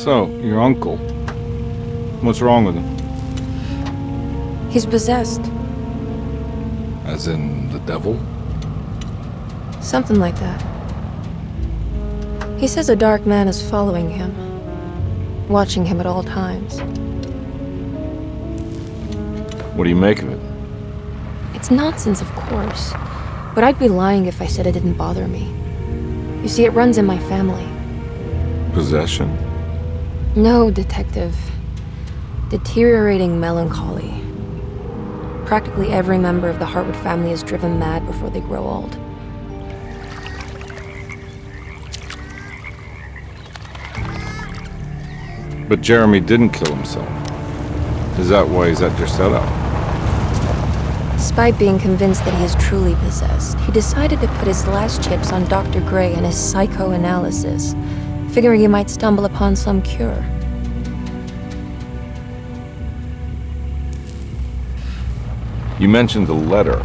So, your uncle. What's wrong with him? He's possessed. As in the devil? Something like that. He says a dark man is following him, watching him at all times. What do you make of it? It's nonsense, of course, but I'd be lying if I said it didn't bother me. You see, it runs in my family. Possession? No, Detective. Deteriorating melancholy. Practically every member of the Hartwood family is driven mad before they grow old. But Jeremy didn't kill himself. Is that why he's at Derceto? Despite being convinced that he is truly possessed, he decided to put his last chips on Dr. Gray and his psychoanalysis, figuring he might stumble upon some cure. You mentioned the letter.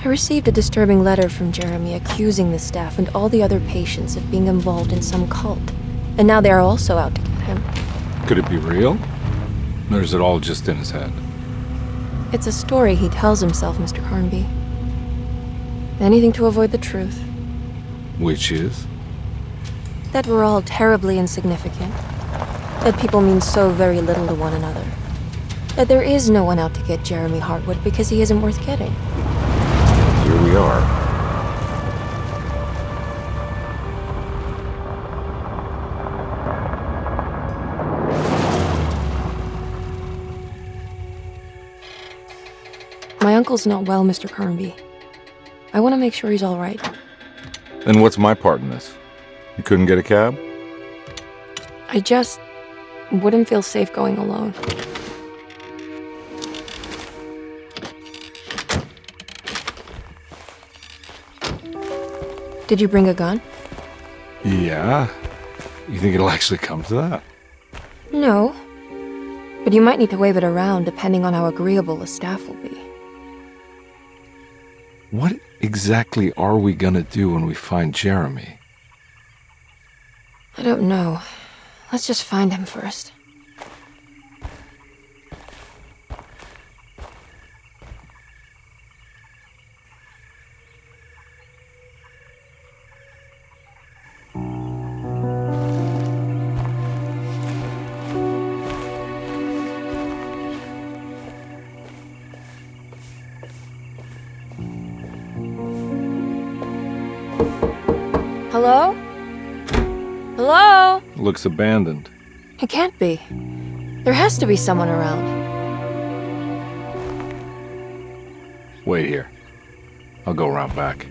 I received a disturbing letter from Jeremy accusing the staff and all the other patients of being involved in some cult. And now they are also out to get him. Could it be real? Or is it all just in his head? It's a story he tells himself, Mr. Carnby. Anything to avoid the truth. Which is? That we're all terribly insignificant. That people mean so very little to one another. That there is no one out to get Jeremy Hartwood because he isn't worth getting. Here we are. My uncle's not well, Mr. Carnby. I want to make sure he's all right. Then what's my part in this? You couldn't get a cab? I just wouldn't feel safe going alone. Did you bring a gun? Yeah. You think it'll actually come to that? No. But you might need to wave it around depending on how agreeable the staff will be. What exactly are we gonna do when we find Jeremy? I don't know. Let's just find him first. Hello? Hello? Looks abandoned. It can't be. There has to be someone around. Wait here. I'll go around back.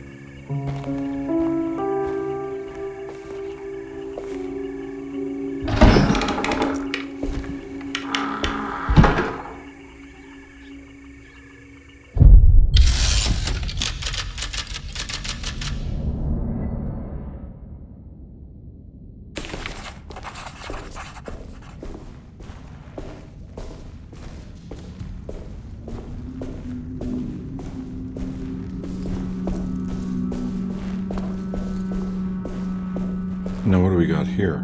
Now what do we got here?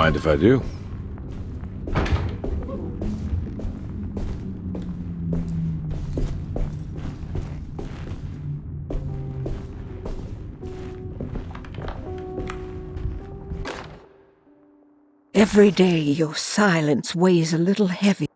Mind if I do? Every day your silence weighs a little heavy.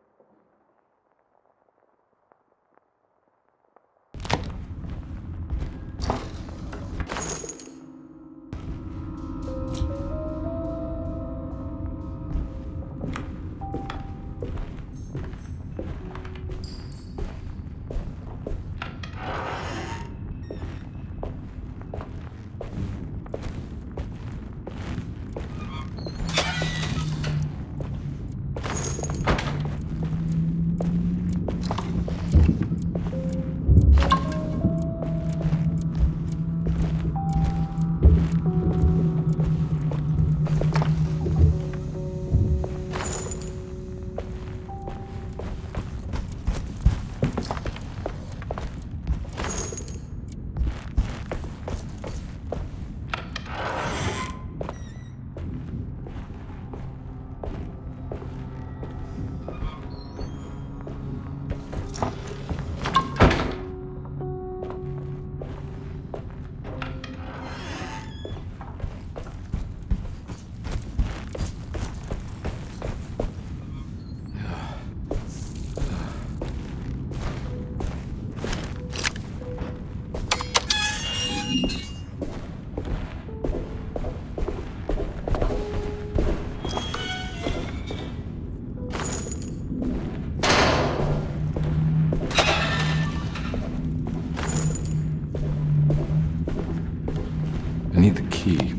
I need the key.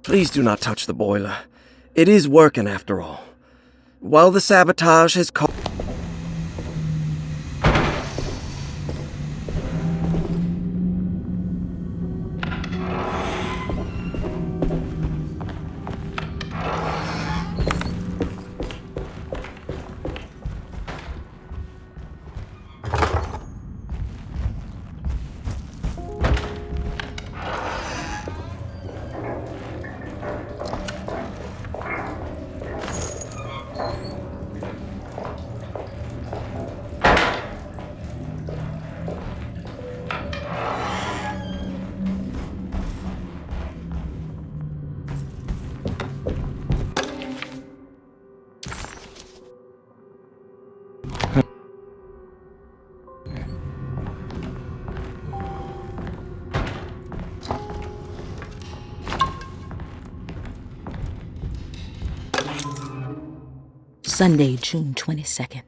Please do not touch the boiler. It is working after all. While the sabotage has caused... Sunday, June 22nd.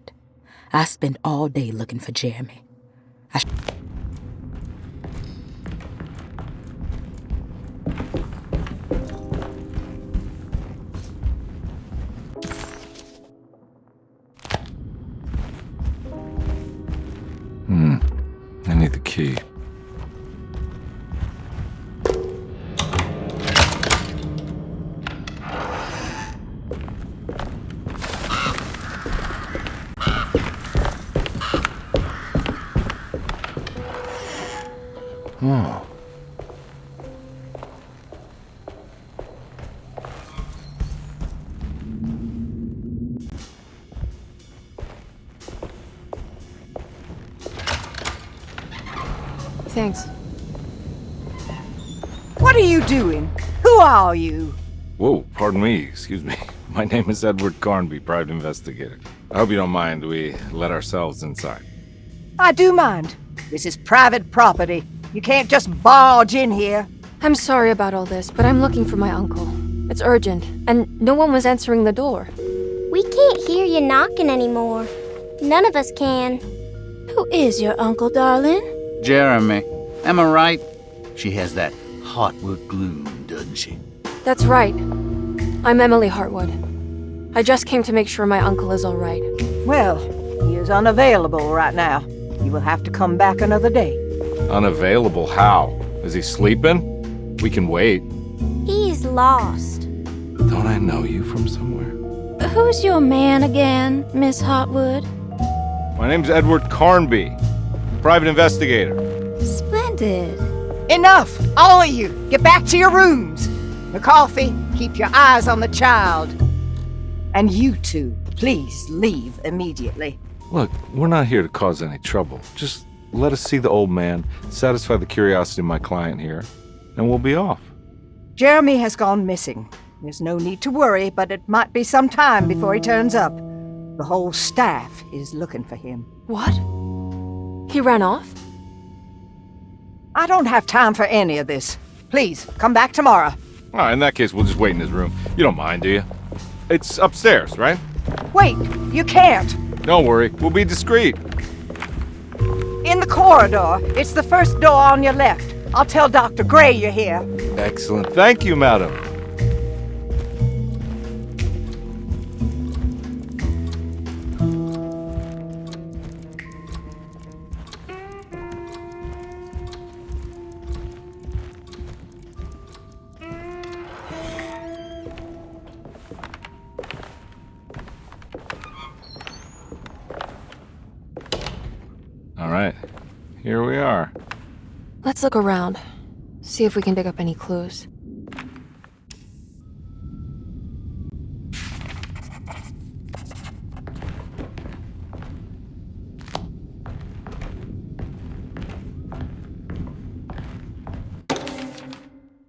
I spent all day looking for Jeremy. I need the key. Oh. Thanks. What are you doing? Who are you? Whoa, pardon me, excuse me. My name is Edward Carnby, private investigator. I hope you don't mind we let ourselves inside. I do mind. This is private property. You can't just barge in here. I'm sorry about all this, but I'm looking for my uncle. It's urgent, and no one was answering the door. We can't hear you knocking anymore. None of us can. Who is your uncle, darling? Jeremy. Am I right? She has that Hartwood gloom, doesn't she? That's right. I'm Emily Hartwood. I just came to make sure my uncle is all right. Well, he is unavailable right now. You will have to come back another day. Unavailable how? Is he sleeping? We can wait. He's lost. Don't I know you from somewhere? Who's your man again, Miss Hotwood? My name's Edward Carnby, private investigator. Splendid. Enough! All of you! Get back to your rooms! McCarthy, keep your eyes on the child. And you two, please leave immediately. Look, we're not here to cause any trouble. Just let us see the old man, satisfy the curiosity of my client here, and we'll be off. Jeremy has gone missing. There's no need to worry, but it might be some time before he turns up. The whole staff is looking for him. What? He ran off? I don't have time for any of this. Please, come back tomorrow. All right, in that case, we'll just wait in his room. You don't mind, do you? It's upstairs, right? Wait, you can't. Don't worry, we'll be discreet. In the corridor. It's the first door on your left. I'll tell Dr. Gray you're here. Excellent. Thank you, madam. All right, here we are. Let's look around. See if we can dig up any clues.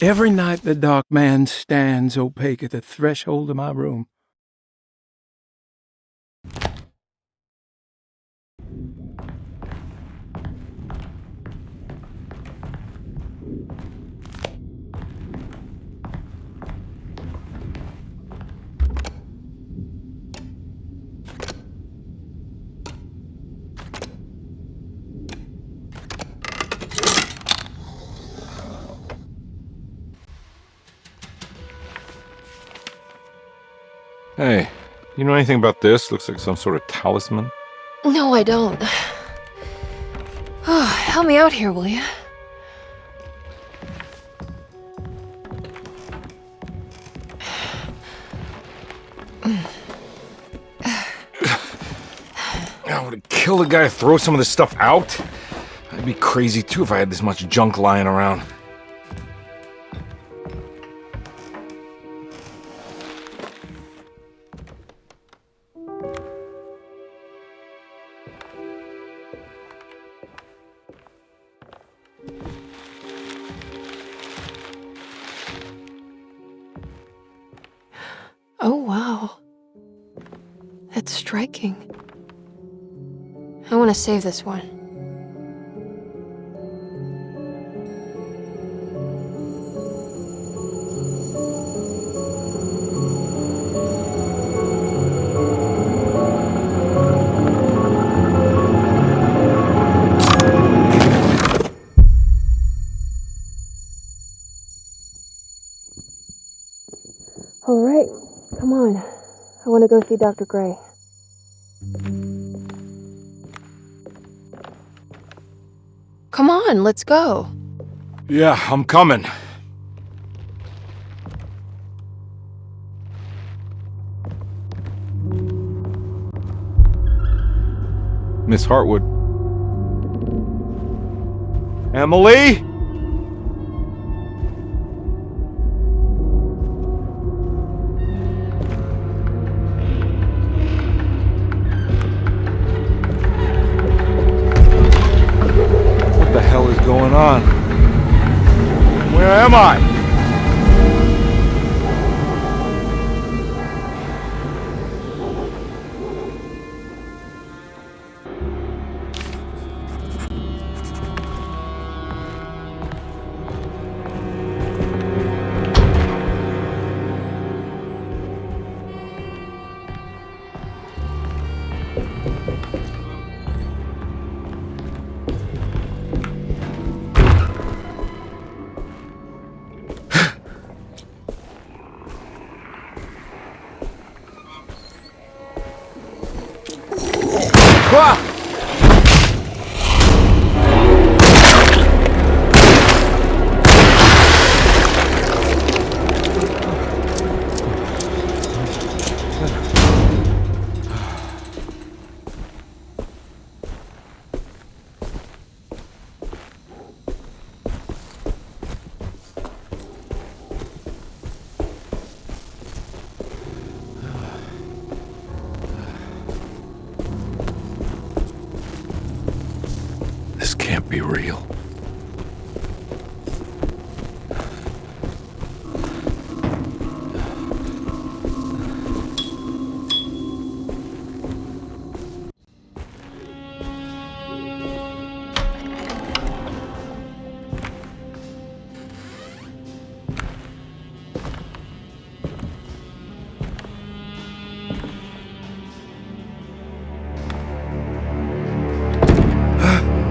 Every night the dark man stands opaque at the threshold of my room. Hey, you know anything about this? Looks like some sort of talisman. No, I don't. Oh, help me out here, will you? I would kill the guy to throw some of this stuff out. I'd be crazy too if I had this much junk lying around. Oh, wow. That's striking. I want to save this one. All right, come on. I want to go see Dr. Gray. Come on, let's go. Yeah, I'm coming. Miss Hartwood. Emily? What the hell is going on? Where am I? Ah! be real.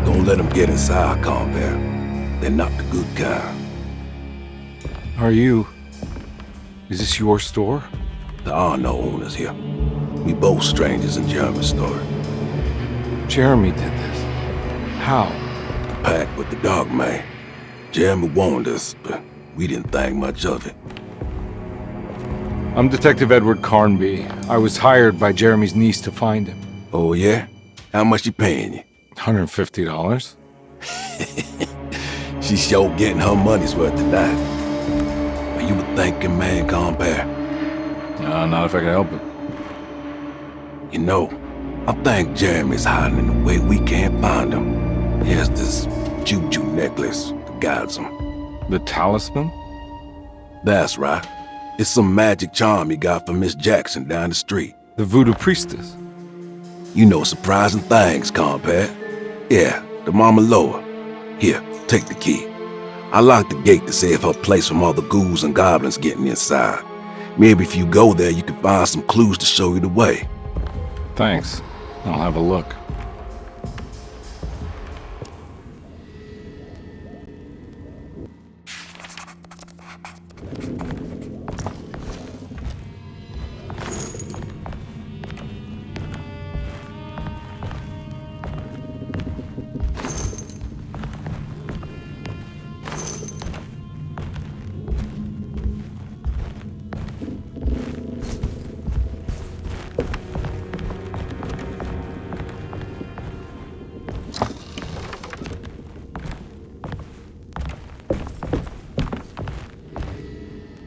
Don't let them get inside, compare. They're not the good kind. Are you... Is this your store? There are no owners here. We both strangers in Jeremy's story. Jeremy did this. How? Packed with the dog man. Jeremy warned us, but we didn't think much of it. I'm Detective Edward Carnby. I was hired by Jeremy's niece to find him. Oh, yeah? How much she paying you? $150. She's sure getting her money's worth tonight. Are you a thinking man, compare? Not if I can help it. You know, I think Jeremy's hiding in a way we can't find him. He has this juju necklace that guides him. The talisman? That's right. It's some magic charm he got from Miss Jackson down the street. The voodoo priestess? You know surprising things, compare. Yeah, the Mama Loa. Here, take the key. I locked the gate to save her place from all the ghouls and goblins getting inside. Maybe if you go there, you can find some clues to show you the way. Thanks. I'll have a look.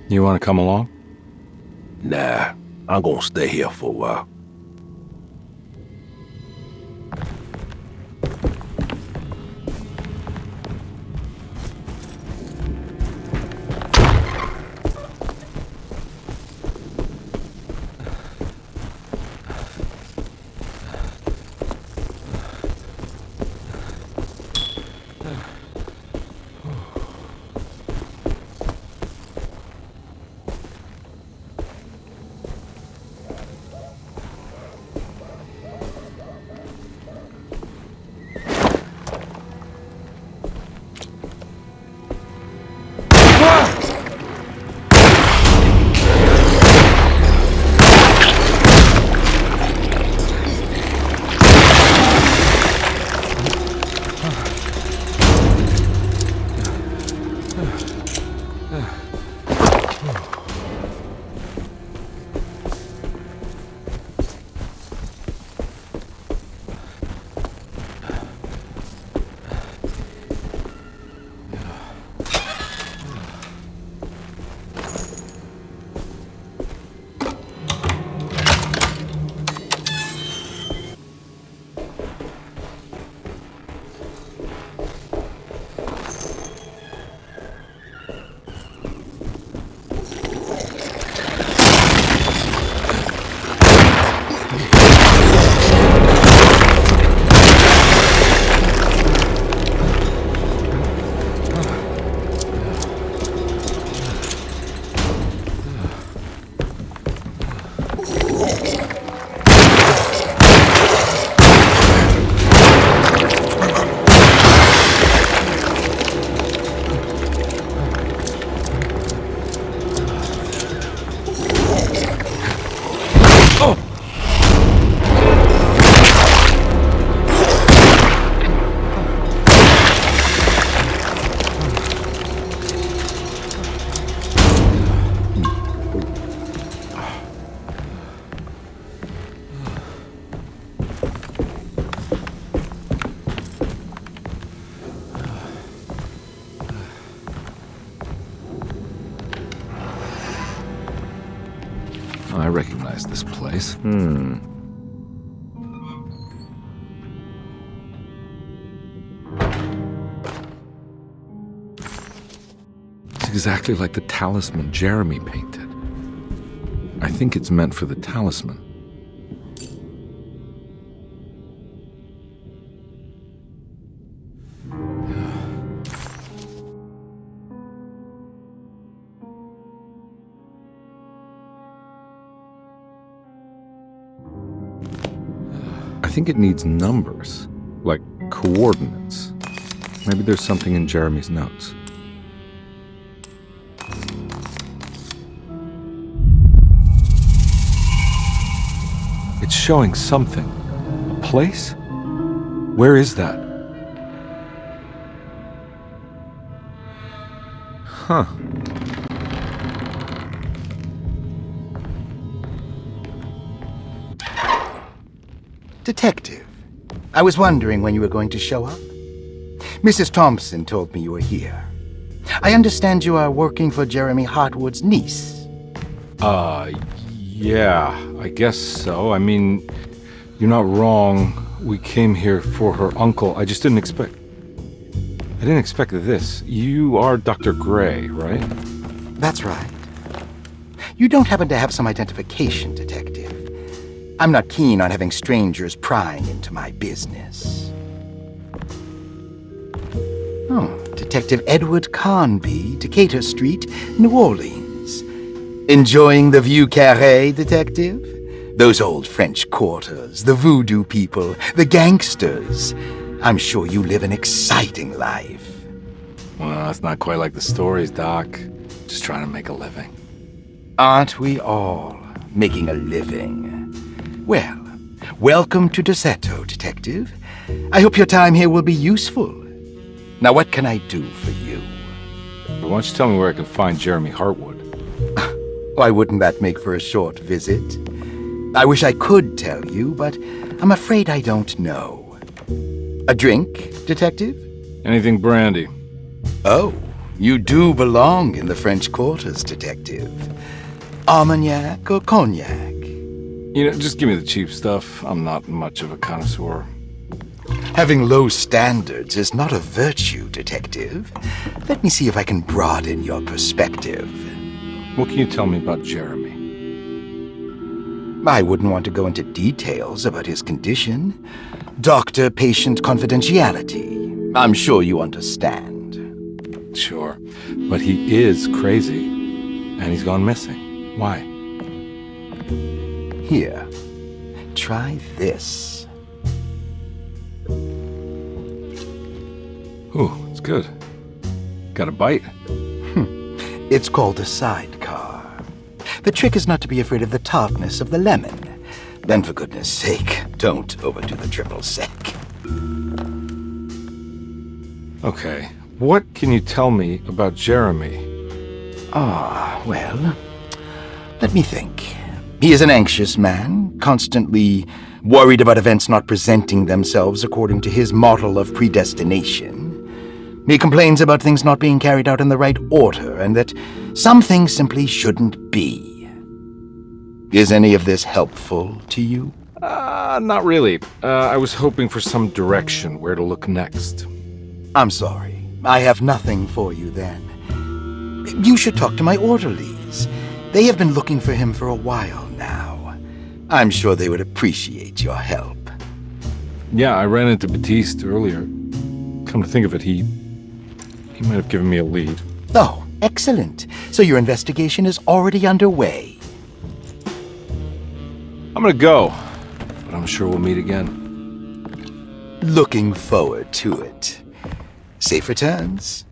You want to come along? Nah, I'm gonna stay here for a while. I recognize this place. exactly like the talisman Jeremy painted. I think it's meant for the talisman. I think it needs numbers, like coordinates. Maybe there's something in Jeremy's notes. It's showing something. A place? Where is that? Huh. Detective, I was wondering when you were going to show up. Mrs. Thompson told me you were here. I understand you are working for Jeremy Hartwood's niece. Yeah, I guess so. I mean, you're not wrong. We came here for her uncle. I just didn't expect... I didn't expect this. You are Dr. Gray, right? That's right. You don't happen to have some identification, Detective. I'm not keen on having strangers prying into my business. Oh, Detective Edward Carnby, Decatur Street, New Orleans. Enjoying the Vieux Carré, Detective? Those old French quarters, the voodoo people, the gangsters. I'm sure you live an exciting life. Well, it's not quite like the stories, Doc. Just trying to make a living. Aren't we all making a living? Well, welcome to Derceto, Detective. I hope your time here will be useful. Now, what can I do for you? Why don't you tell me where I can find Jeremy Hartwood? Why wouldn't that make for a short visit? I wish I could tell you, but I'm afraid I don't know. A drink, Detective? Anything brandy. Oh, you do belong in the French quarters, Detective. Armagnac or cognac? You know, just give me the cheap stuff. I'm not much of a connoisseur. Having low standards is not a virtue, Detective. Let me see if I can broaden your perspective. What can you tell me about Jeremy? I wouldn't want to go into details about his condition. Doctor-patient confidentiality. I'm sure you understand. Sure, but he is crazy, and he's gone missing. Why? Here, try this. Ooh, it's good. Got a bite? It's called a sidecar. The trick is not to be afraid of the tartness of the lemon. Then, for goodness sake, don't overdo the triple sec. Okay, what can you tell me about Jeremy? Well, let me think. He is an anxious man, constantly worried about events not presenting themselves according to his model of predestination. He complains about things not being carried out in the right order, and that some things simply shouldn't be. Is any of this helpful to you? Not really. I was hoping for some direction where to look next. I'm sorry. I have nothing for you then. You should talk to my orderlies. They have been looking for him for a while now. I'm sure they would appreciate your help. Yeah, I ran into Batiste earlier. Come to think of it, he might have given me a lead. Oh, excellent. So your investigation is already underway. I'm gonna go, but I'm sure we'll meet again. Looking forward to it. Safe returns.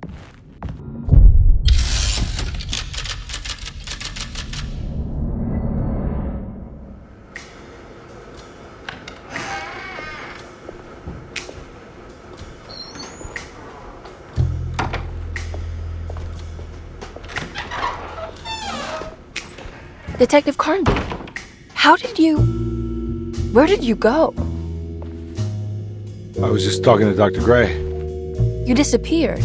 Detective Carnby, where did you go? I was just talking to Dr. Gray. You disappeared.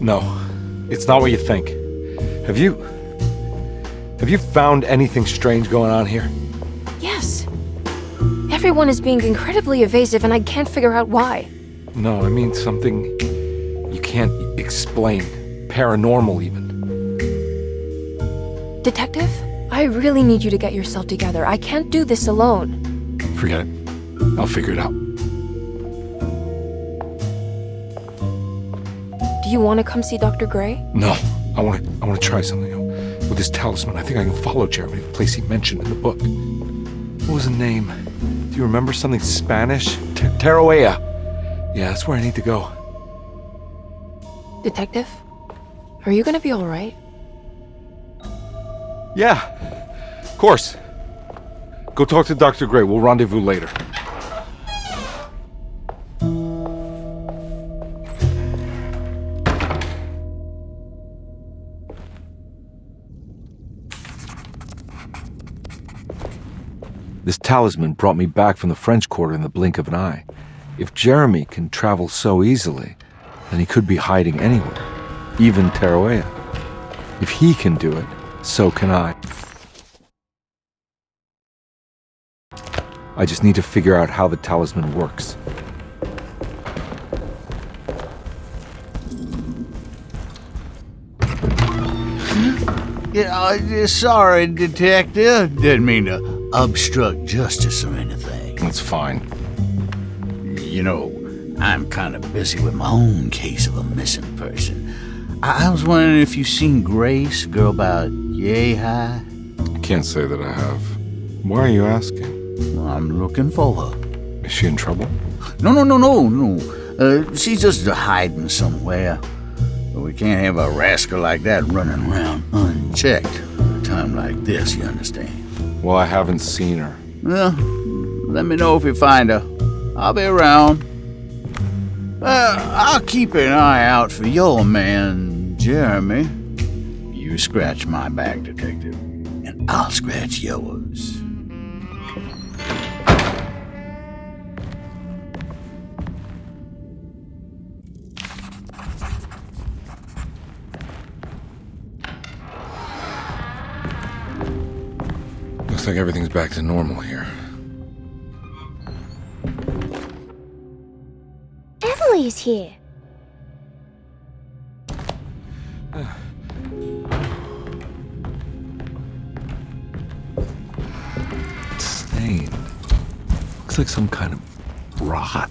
No, it's not what you think. Have you found anything strange going on here? Yes. Everyone is being incredibly evasive and I can't figure out why. No, I mean something you can't explain. Paranormal even. Detective, I really need you to get yourself together. I can't do this alone. Forget it. I'll figure it out. Do you want to come see Dr. Gray? No. I want to try something. With this talisman, I think I can follow Jeremy to the place he mentioned in the book. What was the name? Do you remember something Spanish? Tarawea. Yeah, that's where I need to go. Detective, are you gonna be all right? Yeah, of course. Go talk to Dr. Gray. We'll rendezvous later. This talisman brought me back from the French Quarter in the blink of an eye. If Jeremy can travel so easily, then he could be hiding anywhere, even Tarawea. If he can do it, so can I. I just need to figure out how the talisman works. Yeah, sorry, Detective. Didn't mean to obstruct justice or anything. It's fine. You know, I'm kind of busy with my own case of a missing person. I was wondering if you've seen Grace, a girl about yay high? I can't say that I have. Why are you asking? Well, I'm looking for her. Is she in trouble? No. She's just hiding somewhere. But we can't have a rascal like that running around unchecked at a time like this, you understand? Well, I haven't seen her. Well, let me know if you find her. I'll be around. I'll keep an eye out for your man, Jeremy. You scratch my back, Detective, and I'll scratch yours. Looks like everything's back to normal here. Emily's here. It's stained. Looks like some kind of rot.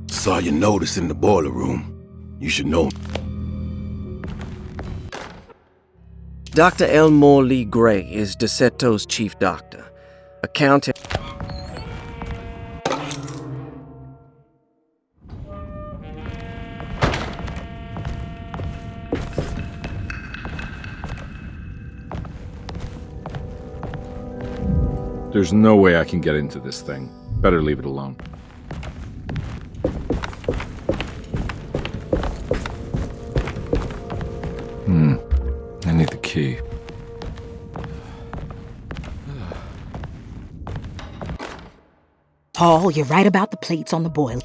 Saw your notice in the boiler room. You should know. Dr. Elmore Lee Gray is Derceto's chief doctor. Accountant. There's no way I can get into this thing. Better leave it alone. I need the key. Paul, you're right about the plates on the boil.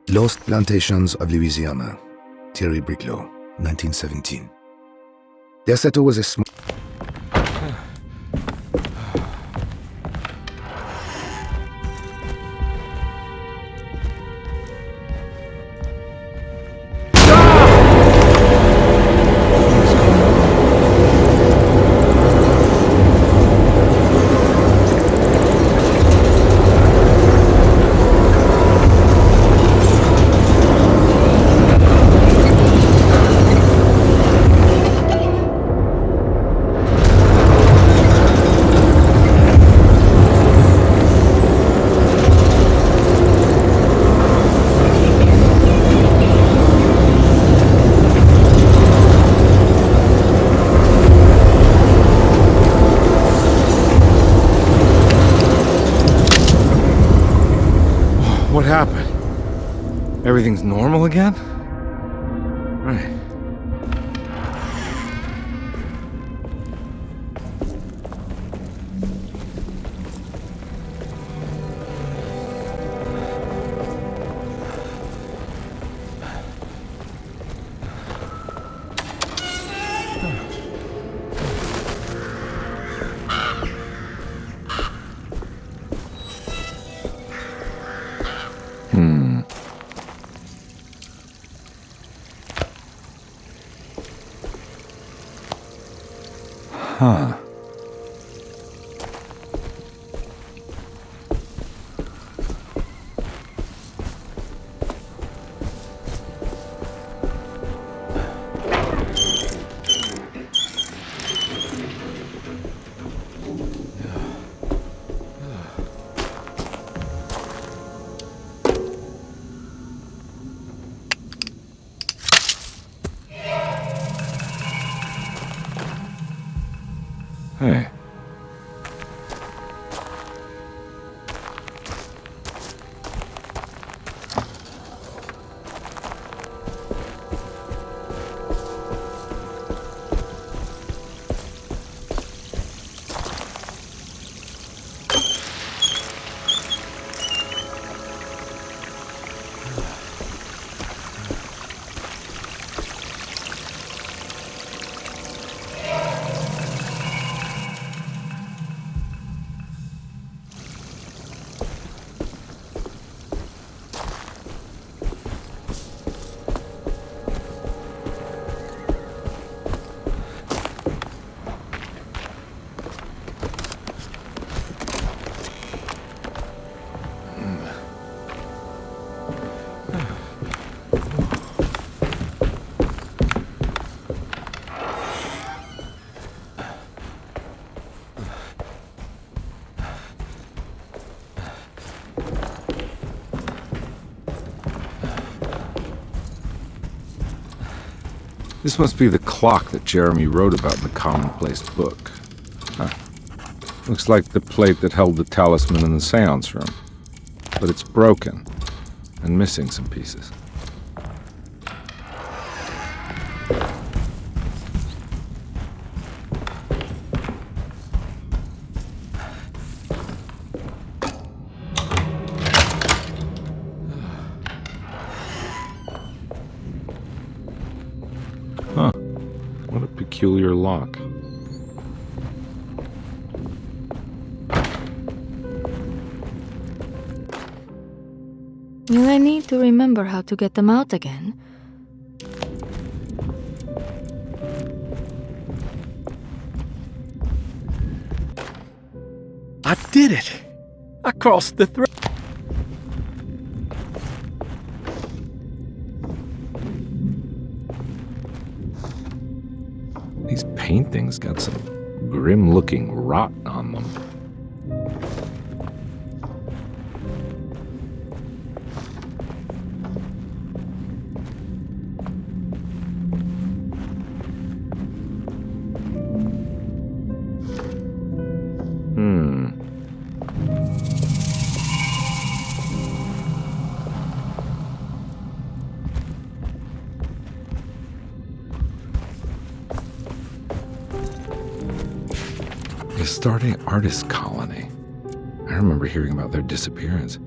Lost Plantations of Louisiana, Thierry Briclot, 1917. Derceto was a small... What happened? Everything's normal again? Right. Huh. Hey. This must be the clock that Jeremy wrote about in the commonplace book. Huh. Looks like the plate that held the talisman in the seance room. But it's broken and missing some pieces. Huh. What a peculiar lock. Will I need to remember how to get them out again? I did it! I crossed the threshold. These paintings got some grim-looking rot on them. The starting artist colony. I remember hearing about their disappearance.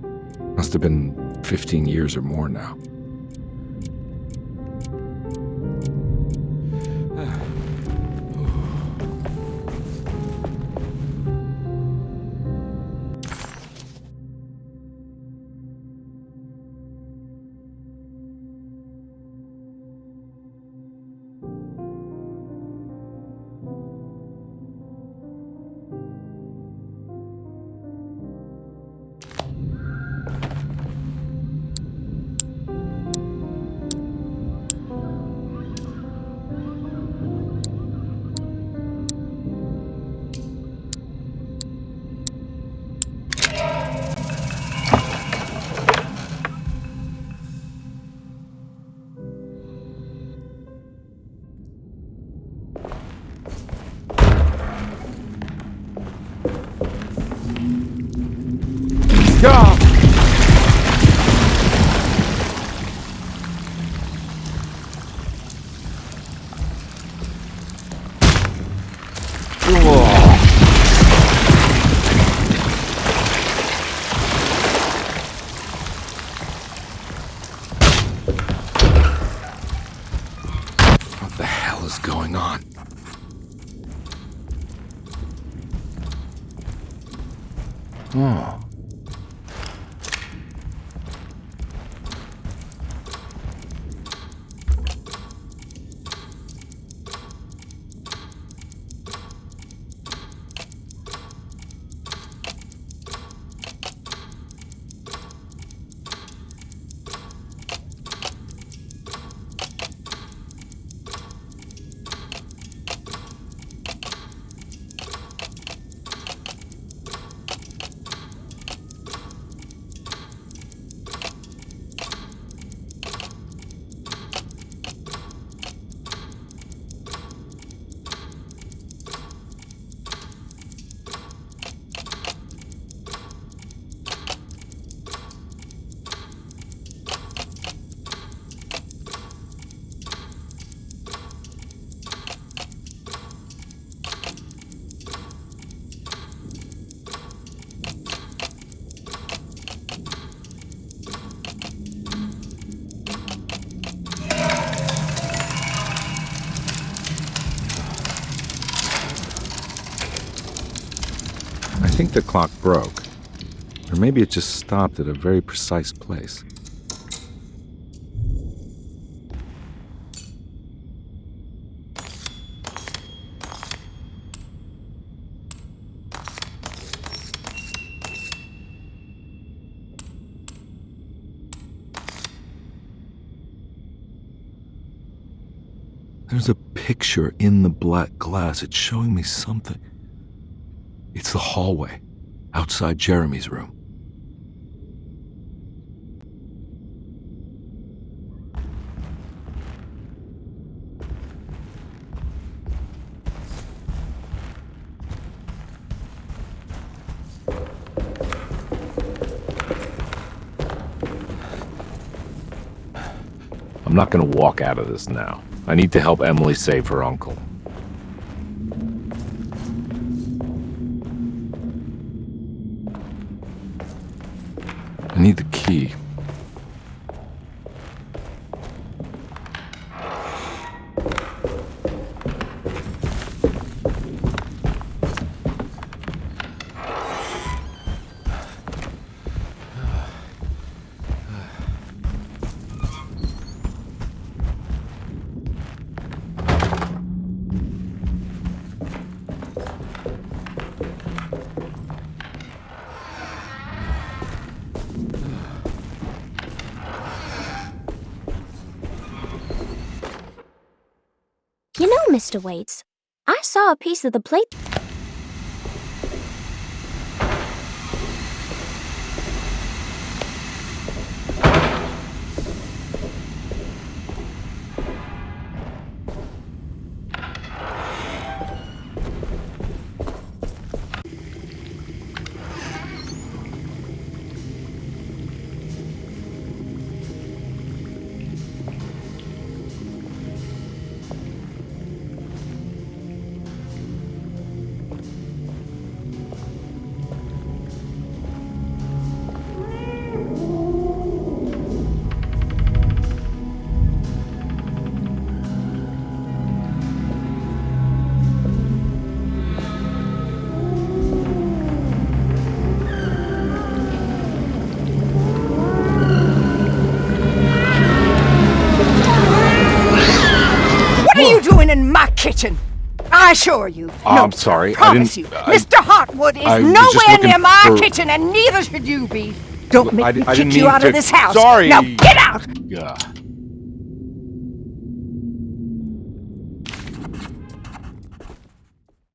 Must have been 15 years or more now. going on? Oh. I think the clock broke. Or maybe it just stopped at a very precise place. There's a picture in the black glass. It's showing me something. It's the hallway outside Jeremy's room. I'm not going to walk out of this now. I need to help Emily save her uncle. I need the key. You know, Mr. Waits, I saw a piece of the plate. What are you doing in my kitchen? I assure you. I'm sorry. Promise you. Mr. Hotwood is nowhere near my kitchen, and neither should you be. Don't make me kick you out of this house. Sorry. Now get out!